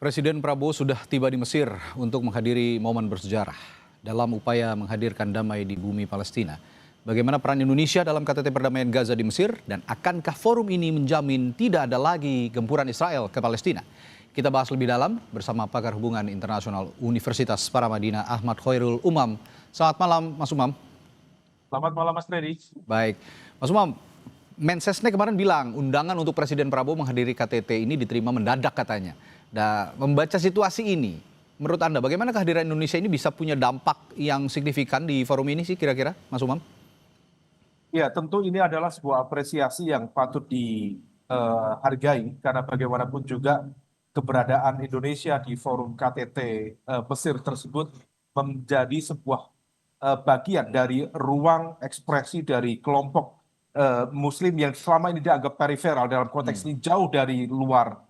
Presiden Prabowo sudah tiba di Mesir untuk menghadiri momen bersejarah dalam upaya menghadirkan damai di bumi Palestina. Bagaimana peran Indonesia dalam KTT perdamaian Gaza di Mesir dan akankah forum ini menjamin tidak ada lagi gempuran Israel ke Palestina? Kita bahas lebih dalam bersama pakar hubungan internasional Universitas Paramadina Ahmad Khairul Umam. Selamat malam Mas Umam. Selamat malam Mas Freddy. Baik, Mas Umam, Mensesnek kemarin bilang undangan untuk Presiden Prabowo menghadiri KTT ini diterima mendadak katanya. Nah, membaca situasi ini, menurut Anda bagaimana kehadiran Indonesia ini bisa punya dampak yang signifikan di forum ini sih kira-kira, Mas Umam? Ya, tentu ini adalah sebuah apresiasi yang patut dihargai karena bagaimanapun juga keberadaan Indonesia di forum KTT Mesir tersebut menjadi sebuah bagian dari ruang ekspresi dari kelompok Muslim yang selama ini dianggap periferal dalam konteks ini jauh dari luar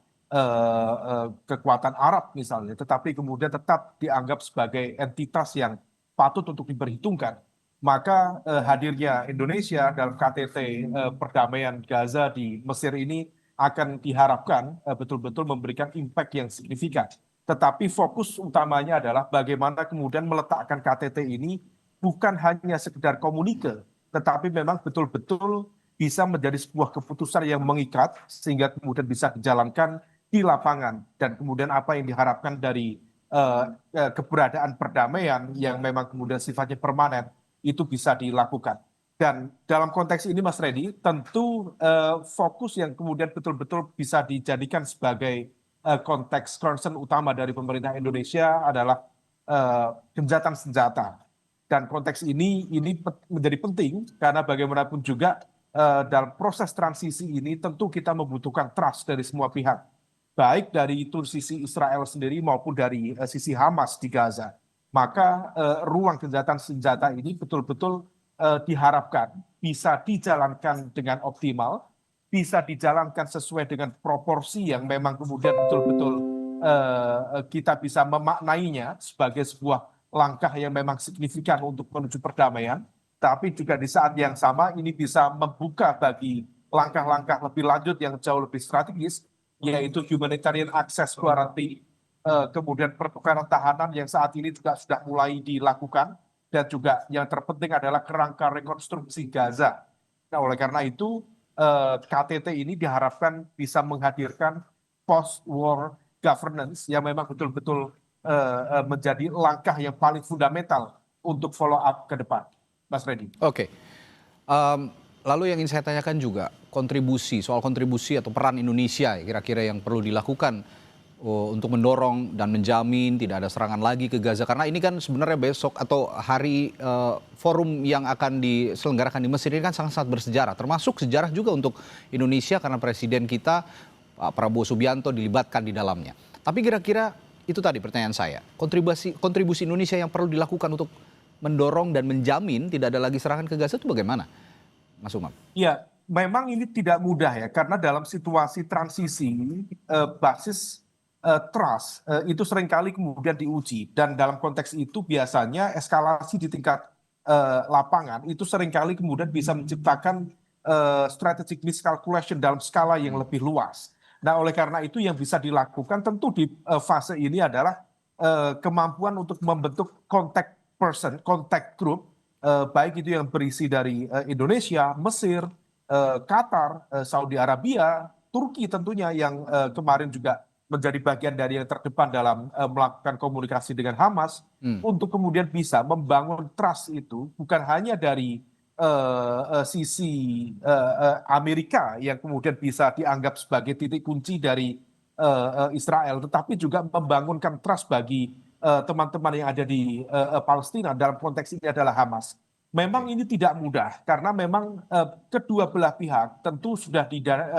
kekuatan Arab misalnya, tetapi kemudian tetap dianggap sebagai entitas yang patut untuk diperhitungkan. Maka hadirnya Indonesia dalam KTT perdamaian Gaza di Mesir ini akan diharapkan betul-betul memberikan impact yang signifikan. Tetapi fokus utamanya adalah bagaimana kemudian meletakkan KTT ini bukan hanya sekedar komunike, tetapi memang betul-betul bisa menjadi sebuah keputusan yang mengikat sehingga kemudian bisa dijalankan di lapangan dan kemudian apa yang diharapkan dari keberadaan perdamaian yang memang kemudian sifatnya permanen itu bisa dilakukan. Dan dalam konteks ini Mas Reddy, tentu fokus yang kemudian betul-betul bisa dijadikan sebagai konteks concern utama dari pemerintah Indonesia adalah gencatan senjata. Dan konteks ini menjadi penting karena bagaimanapun juga dalam proses transisi ini tentu kita membutuhkan trust dari semua pihak. Baik dari itu sisi Israel sendiri maupun dari sisi Hamas di Gaza. Maka ruang gencatan senjata ini betul-betul diharapkan bisa dijalankan dengan optimal, bisa dijalankan sesuai dengan proporsi yang memang kemudian betul-betul kita bisa memaknainya sebagai sebuah langkah yang memang signifikan untuk menuju perdamaian, tapi juga di saat yang sama ini bisa membuka bagi langkah-langkah lebih lanjut yang jauh lebih strategis, yaitu humanitarian access quarantine, kemudian pertukaran tahanan yang saat ini juga sudah mulai dilakukan, dan juga yang terpenting adalah kerangka rekonstruksi Gaza. Nah, oleh karena itu KTT ini diharapkan bisa menghadirkan post-war governance yang memang betul-betul menjadi langkah yang paling fundamental untuk follow up ke depan, Mas Reddy. Oke. Lalu yang ingin saya tanyakan juga soal kontribusi atau peran Indonesia kira-kira yang perlu dilakukan untuk mendorong dan menjamin tidak ada serangan lagi ke Gaza, karena ini kan sebenarnya besok atau hari forum yang akan diselenggarakan di Mesir ini kan sangat-sangat bersejarah, termasuk sejarah juga untuk Indonesia karena presiden kita Pak Prabowo Subianto dilibatkan di dalamnya. Tapi kira-kira itu tadi pertanyaan saya, kontribusi Indonesia yang perlu dilakukan untuk mendorong dan menjamin tidak ada lagi serangan ke Gaza itu bagaimana, Mas Umam? Ya, memang ini tidak mudah ya, karena dalam situasi transisi basis trust itu seringkali kemudian diuji, dan dalam konteks itu biasanya eskalasi di tingkat lapangan itu seringkali kemudian bisa menciptakan strategic miscalculation dalam skala yang lebih luas. Nah, oleh karena itu yang bisa dilakukan tentu di fase ini adalah kemampuan untuk membentuk contact person, contact group, baik itu yang berisi dari Indonesia, Mesir, Qatar, Saudi Arabia, Turki tentunya yang kemarin juga menjadi bagian dari yang terdepan dalam melakukan komunikasi dengan Hamas, untuk kemudian bisa membangun trust itu bukan hanya dari sisi Amerika yang kemudian bisa dianggap sebagai titik kunci dari Israel, tetapi juga membangunkan trust bagi teman-teman yang ada di Palestina, dalam konteks ini adalah Hamas. Memang ini tidak mudah karena memang kedua belah pihak tentu sudah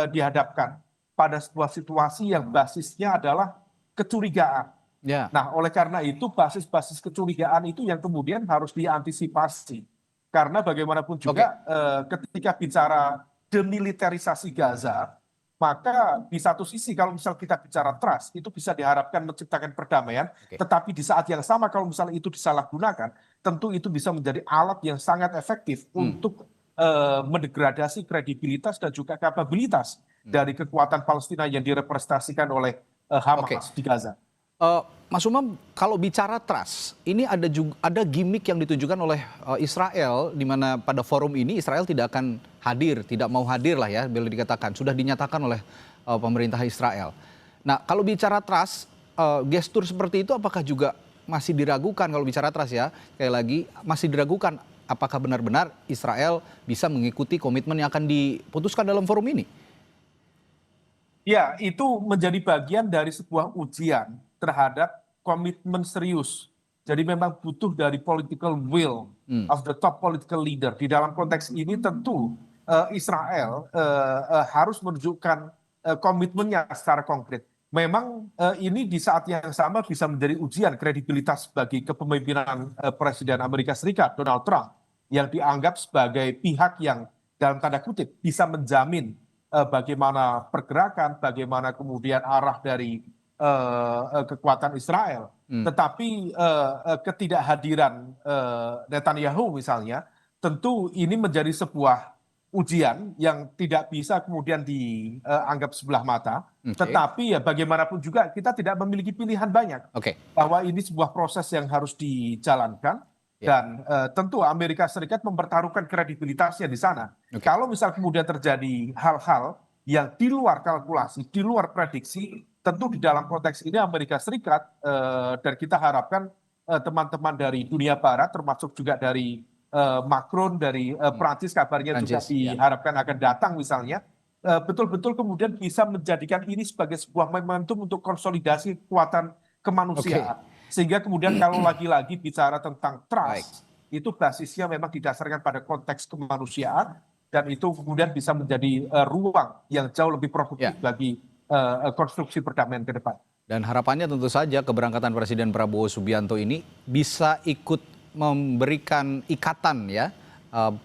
dihadapkan pada sebuah situasi yang basisnya adalah kecurigaan. Ya. Nah, oleh karena itu basis-basis kecurigaan itu yang kemudian harus diantisipasi. Karena bagaimanapun juga ketika bicara demilitarisasi Gaza, maka di satu sisi kalau misal kita bicara trust, itu bisa diharapkan menciptakan perdamaian, tetapi di saat yang sama kalau misalnya itu disalahgunakan, tentu itu bisa menjadi alat yang sangat efektif untuk mendegradasi kredibilitas dan juga kapabilitas dari kekuatan Palestina yang direpresentasikan oleh Hamas di Gaza. Mas Umam, kalau bicara trust, ini ada gimmick yang ditunjukkan oleh Israel, di mana pada forum ini Israel tidak akan hadir, tidak mau hadir lah ya, boleh dikatakan. Sudah dinyatakan oleh pemerintah Israel. Nah, kalau bicara trust, gestur seperti itu apakah juga masih diragukan kalau bicara trust ya? Sekali lagi, masih diragukan apakah benar-benar Israel bisa mengikuti komitmen yang akan diputuskan dalam forum ini? Ya, itu menjadi bagian dari sebuah ujian terhadap komitmen serius. Jadi memang butuh dari political will of the top political leader. Di dalam konteks ini tentu Israel harus menunjukkan komitmennya secara konkret. Memang ini di saat yang sama bisa menjadi ujian kredibilitas bagi kepemimpinan Presiden Amerika Serikat Donald Trump yang dianggap sebagai pihak yang dalam tanda kutip bisa menjamin bagaimana pergerakan, bagaimana kemudian arah dari kekuatan Israel. Tetapi ketidakhadiran Netanyahu misalnya, tentu ini menjadi sebuah ujian yang tidak bisa kemudian dianggap sebelah mata. Tetapi ya bagaimanapun juga kita tidak memiliki pilihan banyak. Bahwa ini sebuah proses yang harus dijalankan. Dan tentu Amerika Serikat mempertaruhkan kredibilitasnya di sana. Kalau misal kemudian terjadi hal-hal yang di luar kalkulasi, di luar prediksi, tentu di dalam konteks ini Amerika Serikat dan kita harapkan teman-teman dari dunia barat, termasuk juga dari Macron, dari Prancis kabarnya juga diharapkan akan datang misalnya, betul-betul kemudian bisa menjadikan ini sebagai sebuah momentum untuk konsolidasi kekuatan kemanusiaan. Sehingga kemudian kalau lagi-lagi bicara tentang trust, itu basisnya memang didasarkan pada konteks kemanusiaan, dan itu kemudian bisa menjadi ruang yang jauh lebih produktif bagi konstruksi perdamaian ke depan. Dan harapannya tentu saja keberangkatan Presiden Prabowo Subianto ini bisa ikut memberikan ikatan ya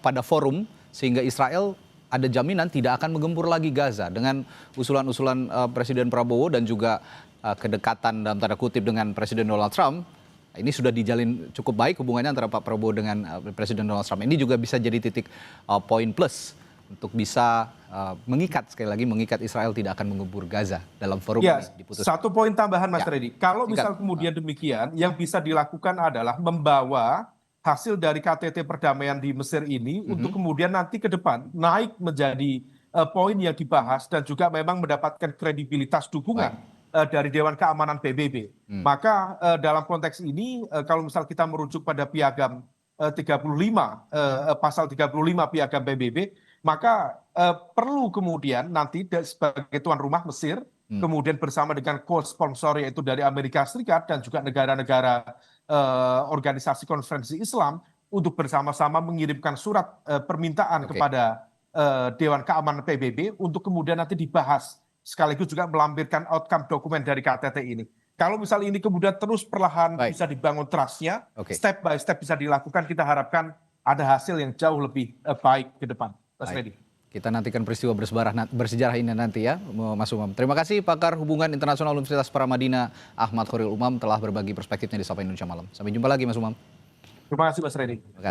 pada forum, sehingga Israel ada jaminan tidak akan menggempur lagi Gaza. Dengan usulan-usulan Presiden Prabowo dan juga kedekatan dalam tanda kutip dengan Presiden Donald Trump, ini sudah dijalin cukup baik hubungannya antara Pak Prabowo dengan Presiden Donald Trump. Ini juga bisa jadi titik poin plus untuk bisa mengikat, sekali lagi mengikat Israel tidak akan menggempur Gaza dalam forum ini diputuskan. Satu poin tambahan Mas Reddy, kalau misal kemudian demikian, yang bisa dilakukan adalah membawa hasil dari KTT perdamaian di Mesir ini untuk kemudian nanti ke depan naik menjadi poin yang dibahas dan juga memang mendapatkan kredibilitas dukungan dari Dewan Keamanan PBB. Maka dalam konteks ini kalau misal kita merujuk pada piagam 35, pasal 35 piagam PBB, maka perlu kemudian nanti sebagai tuan rumah Mesir, kemudian bersama dengan co-sponsor yaitu dari Amerika Serikat dan juga negara-negara organisasi konferensi Islam, untuk bersama-sama mengirimkan surat permintaan kepada Dewan Keamanan PBB untuk kemudian nanti dibahas, sekaligus juga melampirkan outcome dokumen dari KTT ini. Kalau misal ini kemudian terus perlahan bisa dibangun trust-nya, step by step bisa dilakukan, kita harapkan ada hasil yang jauh lebih baik ke depan. Mas Reddy. Kita nantikan peristiwa bersejarah ini nanti ya, Mas Umam. Terima kasih pakar hubungan internasional Universitas Paramadina Ahmad Khairul Umam telah berbagi perspektifnya di Sapa Indonesia Malam. Sampai jumpa lagi Mas Umam. Terima kasih Mas Reddy.